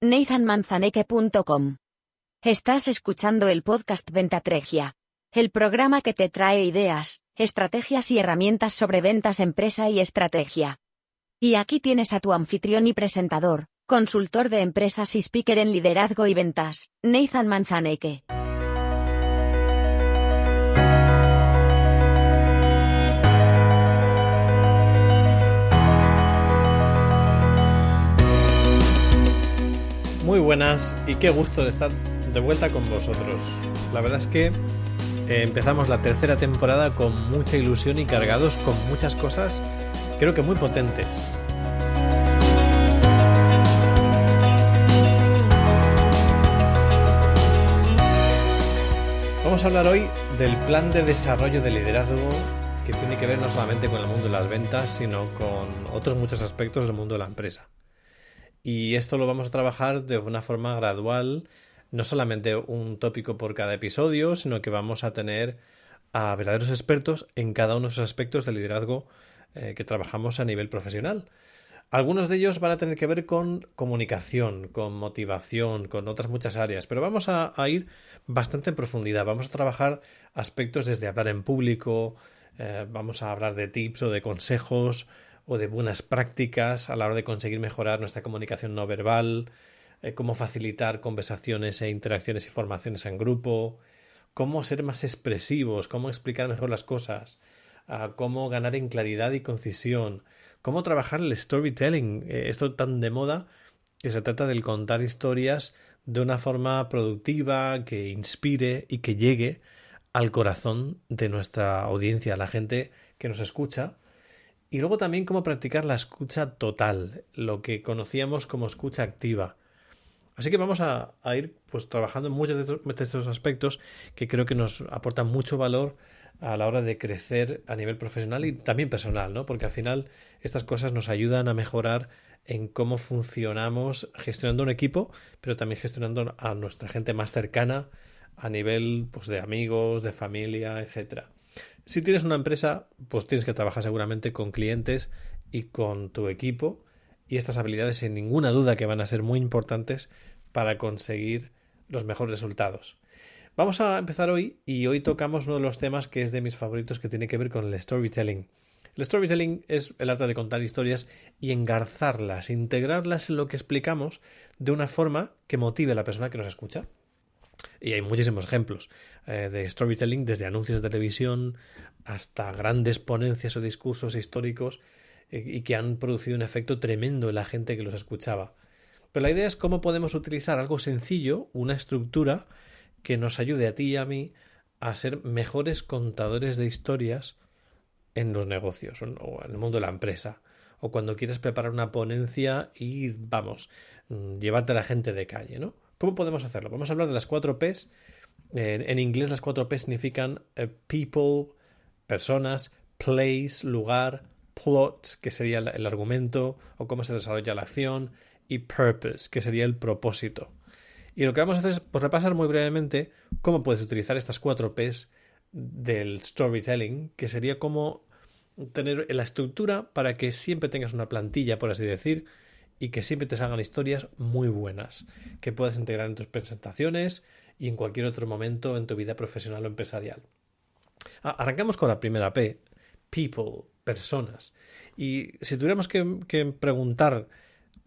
nathanmanzaneque.com. Estás escuchando el podcast Ventatregia, el programa que te trae ideas, estrategias y herramientas sobre ventas, empresa y estrategia. Y aquí tienes a tu anfitrión y presentador, consultor de empresas y speaker en liderazgo y ventas, Nathan Manzaneque. Muy buenas y qué gusto de estar de vuelta con vosotros. La verdad es que empezamos la tercera temporada con mucha ilusión y cargados con muchas cosas, creo que muy potentes. Vamos a hablar hoy del plan de desarrollo de liderazgo que tiene que ver no solamente con el mundo de las ventas, sino con otros muchos aspectos del mundo de la empresa. Y esto lo vamos a trabajar de una forma gradual, no solamente un tópico por cada episodio, sino que vamos a tener a verdaderos expertos en cada uno de esos aspectos de liderazgo que trabajamos a nivel profesional. Algunos de ellos van a tener que ver con comunicación, con motivación, con otras muchas áreas, pero vamos a ir bastante en profundidad. Vamos a trabajar aspectos desde hablar en público, vamos a hablar de tips o de consejos o de buenas prácticas a la hora de conseguir mejorar nuestra comunicación no verbal, cómo facilitar conversaciones e interacciones y formaciones en grupo, cómo ser más expresivos, cómo explicar mejor las cosas, cómo ganar en claridad y concisión, cómo trabajar el storytelling, esto tan de moda que se trata del contar historias de una forma productiva, que inspire y que llegue al corazón de nuestra audiencia, a la gente que nos escucha. Y luego también cómo practicar la escucha total, lo que conocíamos como escucha activa. Así que vamos a ir pues trabajando en muchos de estos aspectos que creo que nos aportan mucho valor a la hora de crecer a nivel profesional y también personal, ¿no? Porque al final estas cosas nos ayudan a mejorar en cómo funcionamos gestionando un equipo, pero también gestionando a nuestra gente más cercana a nivel pues de amigos, de familia, etcétera. Si tienes una empresa, pues tienes que trabajar seguramente con clientes y con tu equipo, y estas habilidades sin ninguna duda que van a ser muy importantes para conseguir los mejores resultados. Vamos a empezar hoy, y hoy tocamos uno de los temas que es de mis favoritos, que tiene que ver con el storytelling. El storytelling es el arte de contar historias y engarzarlas, integrarlas en lo que explicamos de una forma que motive a la persona que nos escucha. Y hay muchísimos ejemplos de storytelling, desde anuncios de televisión hasta grandes ponencias o discursos históricos y que han producido un efecto tremendo en la gente que los escuchaba. Pero la idea es cómo podemos utilizar algo sencillo, una estructura que nos ayude a ti y a mí a ser mejores contadores de historias en los negocios o en el mundo de la empresa. O cuando quieres preparar una ponencia y, llevarte a la gente de calle, ¿no? ¿Cómo podemos hacerlo? Vamos a hablar de las 4 P's. En inglés las 4 P's significan people, personas, place, lugar, plot, que sería el argumento o cómo se desarrolla la acción, y purpose, que sería el propósito. Y lo que vamos a hacer es repasar muy brevemente cómo puedes utilizar estas 4 P's del storytelling, que sería cómo tener la estructura para que siempre tengas una plantilla, por así decir, y que siempre te salgan historias muy buenas que puedas integrar en tus presentaciones y en cualquier otro momento en tu vida profesional o empresarial. Arrancamos con la primera P, people, personas. Y si tuviéramos que preguntar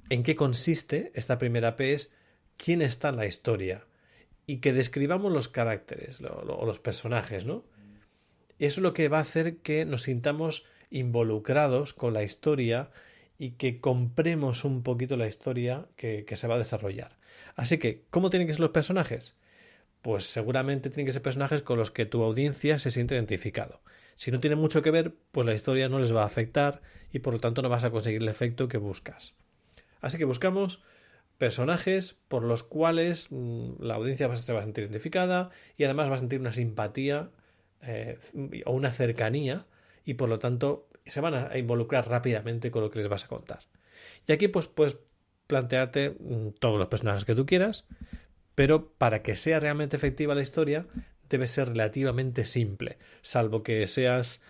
en qué consiste esta primera P, es quién está en la historia y que describamos los caracteres o los personajes, ¿no? Eso es lo que va a hacer que nos sintamos involucrados con la historia y que compremos un poquito la historia que se va a desarrollar. Así que, ¿cómo tienen que ser los personajes? Pues seguramente tienen que ser personajes con los que tu audiencia se siente identificado. Si no tienen mucho que ver, pues la historia no les va a afectar y por lo tanto no vas a conseguir el efecto que buscas. Así que buscamos personajes por los cuales la audiencia se va a sentir identificada y además va a sentir una simpatía o una cercanía y por lo tanto se van a involucrar rápidamente con lo que les vas a contar. Y aquí pues puedes plantearte todos los personajes que tú quieras, pero para que sea realmente efectiva la historia debe ser relativamente simple, salvo que seas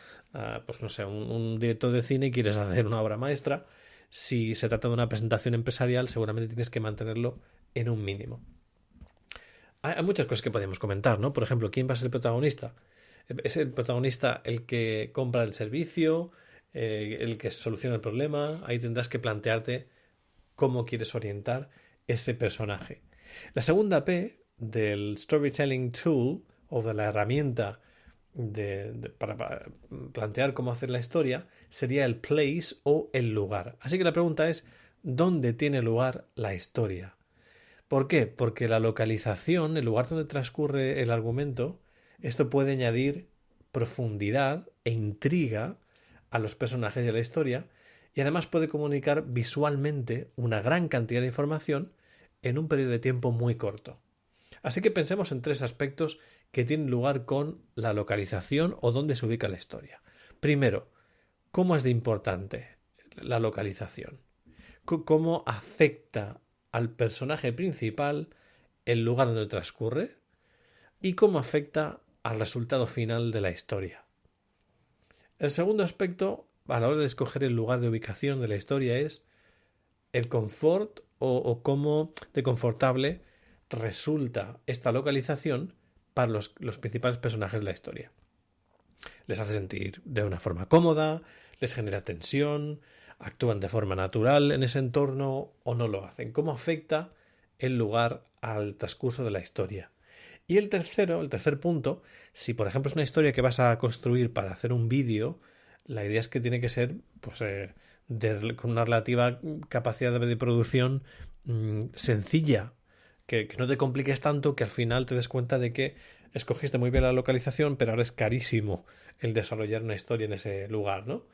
un director de cine y quieres hacer una obra maestra. Si se trata de una presentación empresarial, seguramente tienes que mantenerlo en un mínimo. Hay muchas cosas que podemos comentar, ¿no? Por ejemplo, ¿quién va a ser el protagonista? ¿Es el protagonista el que compra el servicio, el que soluciona el problema? Ahí tendrás que plantearte cómo quieres orientar ese personaje. La segunda P del Storytelling Tool, o de la herramienta para plantear cómo hacer la historia, sería el place o el lugar. Así que la pregunta es, ¿dónde tiene lugar la historia? ¿Por qué? Porque la localización, el lugar donde transcurre el argumento, esto puede añadir profundidad e intriga a los personajes y a la historia, y además puede comunicar visualmente una gran cantidad de información en un periodo de tiempo muy corto. Así que pensemos en 3 aspectos que tienen lugar con la localización o dónde se ubica la historia. Primero, ¿cómo es de importante la localización? ¿Cómo afecta al personaje principal el lugar donde transcurre? ¿Y cómo afecta al resultado final de la historia? El segundo aspecto, a la hora de escoger el lugar de ubicación de la historia, es el confort o cómo de confortable resulta esta localización para los principales personajes de la historia. Les hace sentir de una forma cómoda, les genera tensión, actúan de forma natural en ese entorno o no lo hacen. ¿Cómo afecta el lugar al transcurso de la historia? Y el tercer punto, si por ejemplo es una historia que vas a construir para hacer un vídeo, la idea es que tiene que ser pues, con una relativa capacidad de producción sencilla, que no te compliques tanto que al final te des cuenta de que escogiste muy bien la localización, pero ahora es carísimo el desarrollar una historia en ese lugar, ¿no?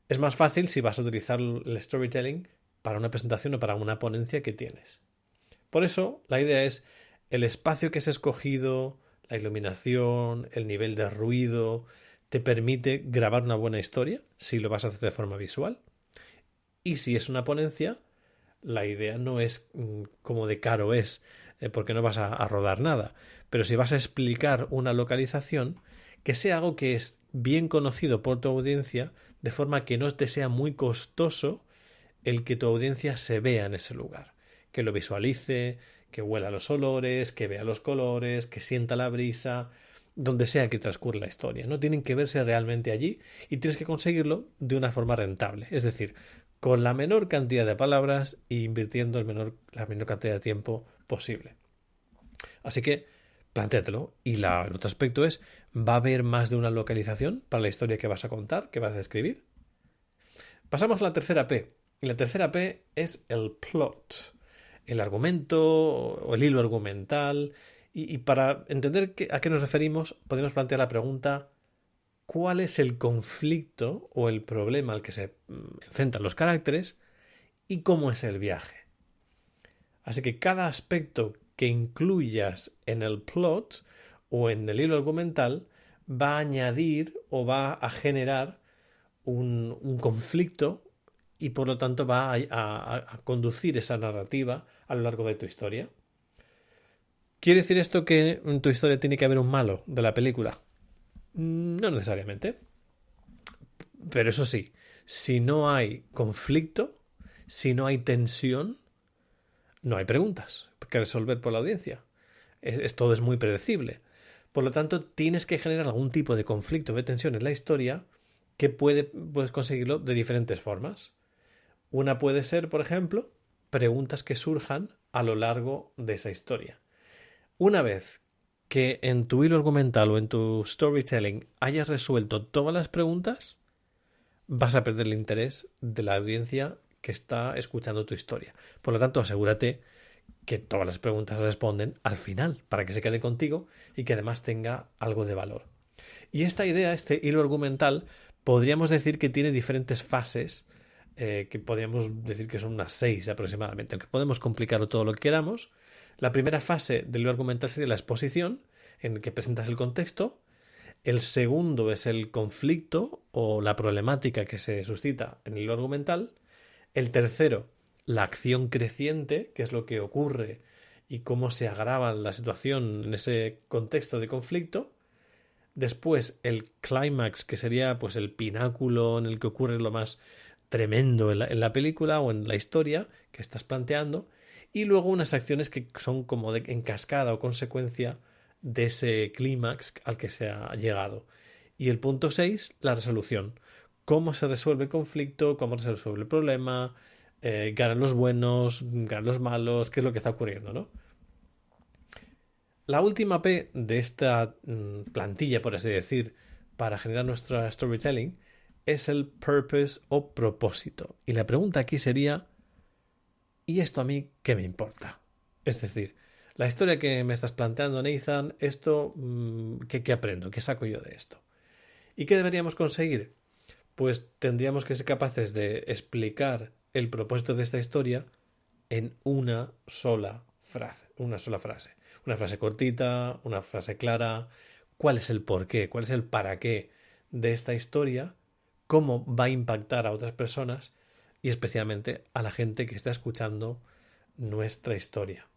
Es más fácil si vas a utilizar el storytelling para una presentación o para una ponencia que tienes. Por eso, la idea es el espacio que has escogido, la iluminación, el nivel de ruido, te permite grabar una buena historia si lo vas a hacer de forma visual. Y si es una ponencia, la idea no es como de caro es, porque no vas a rodar nada. Pero si vas a explicar una localización, que sea algo que es bien conocido por tu audiencia, de forma que no te sea muy costoso el que tu audiencia se vea en ese lugar. Que lo visualice, que huela los olores, que vea los colores, que sienta la brisa, donde sea que transcurra la historia. No tienen que verse realmente allí y tienes que conseguirlo de una forma rentable. Es decir, con la menor cantidad de palabras e invirtiendo la menor cantidad de tiempo posible. Así que plantéatelo. Y el otro aspecto es, ¿va a haber más de una localización para la historia que vas a contar, que vas a escribir? Pasamos a la tercera P. Y la tercera P es el plot. El argumento o el hilo argumental. Y para entender a qué nos referimos, podemos plantear la pregunta: ¿cuál es el conflicto o el problema al que se enfrentan los caracteres y cómo es el viaje? Así que cada aspecto que incluyas en el plot o en el hilo argumental va a añadir o va a generar un conflicto y por lo tanto va a conducir esa narrativa a lo largo de tu historia. ¿Quiere decir esto que en tu historia tiene que haber un malo de la película? No necesariamente. Pero eso sí, si no hay conflicto, si no hay tensión, no hay preguntas que resolver por la audiencia. Todo es muy predecible. Por lo tanto, tienes que generar algún tipo de conflicto, de tensión en la historia que puedes conseguirlo de diferentes formas. Una puede ser, por ejemplo, preguntas que surjan a lo largo de esa historia. Una vez que en tu hilo argumental o en tu storytelling hayas resuelto todas las preguntas, vas a perder el interés de la audiencia que está escuchando tu historia. Por lo tanto, asegúrate que todas las preguntas responden al final, para que se quede contigo y que además tenga algo de valor. Y esta idea, este hilo argumental, podríamos decir que tiene diferentes fases, que podríamos decir que son unas 6 aproximadamente, aunque podemos complicarlo todo lo que queramos. La primera fase del hilo argumental sería la exposición, en la que presentas el contexto. El segundo es el conflicto o la problemática que se suscita en el hilo argumental. El tercero, la acción creciente, que es lo que ocurre y cómo se agrava la situación en ese contexto de conflicto. Después, el clímax, que sería pues el pináculo en el que ocurre lo más tremendo en la película o en la historia que estás planteando. y luego unas acciones que son como en cascada o consecuencia de ese clímax al que se ha llegado. Y el punto 6, la resolución. Cómo se resuelve el conflicto, cómo se resuelve el problema, ganan los buenos, ganan los malos, qué es lo que está ocurriendo, ¿no? La última P de esta plantilla, por así decir, para generar nuestra storytelling, es el purpose o propósito. Y la pregunta aquí sería, ¿y esto a mí qué me importa? Es decir, la historia que me estás planteando, Nathan, esto, ¿qué aprendo? ¿Qué saco yo de esto? ¿Y qué deberíamos conseguir? Pues tendríamos que ser capaces de explicar el propósito de esta historia en una sola frase. Una frase cortita, una frase clara. ¿Cuál es el porqué? ¿Cuál es el para qué de esta historia? ¿Cómo va a impactar a otras personas? Y especialmente a la gente que está escuchando nuestra historia.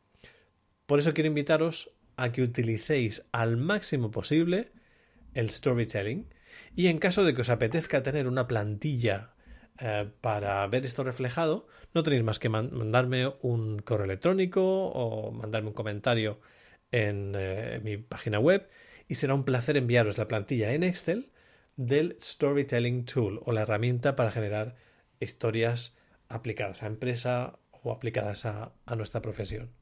Por eso quiero invitaros a que utilicéis al máximo posible el storytelling, y en caso de que os apetezca tener una plantilla para ver esto reflejado, no tenéis más que mandarme un correo electrónico o mandarme un comentario en mi página web, y será un placer enviaros la plantilla en Excel del Storytelling Tool, o la herramienta para generar historias aplicadas a empresa o aplicadas a nuestra profesión.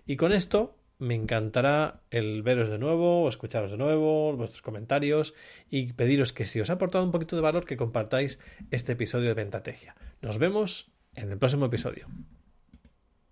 Y con esto me encantará el veros de nuevo, o escucharos de nuevo, vuestros comentarios, y pediros que si os ha aportado un poquito de valor, que compartáis este episodio de Ventategia. Nos vemos en el próximo episodio.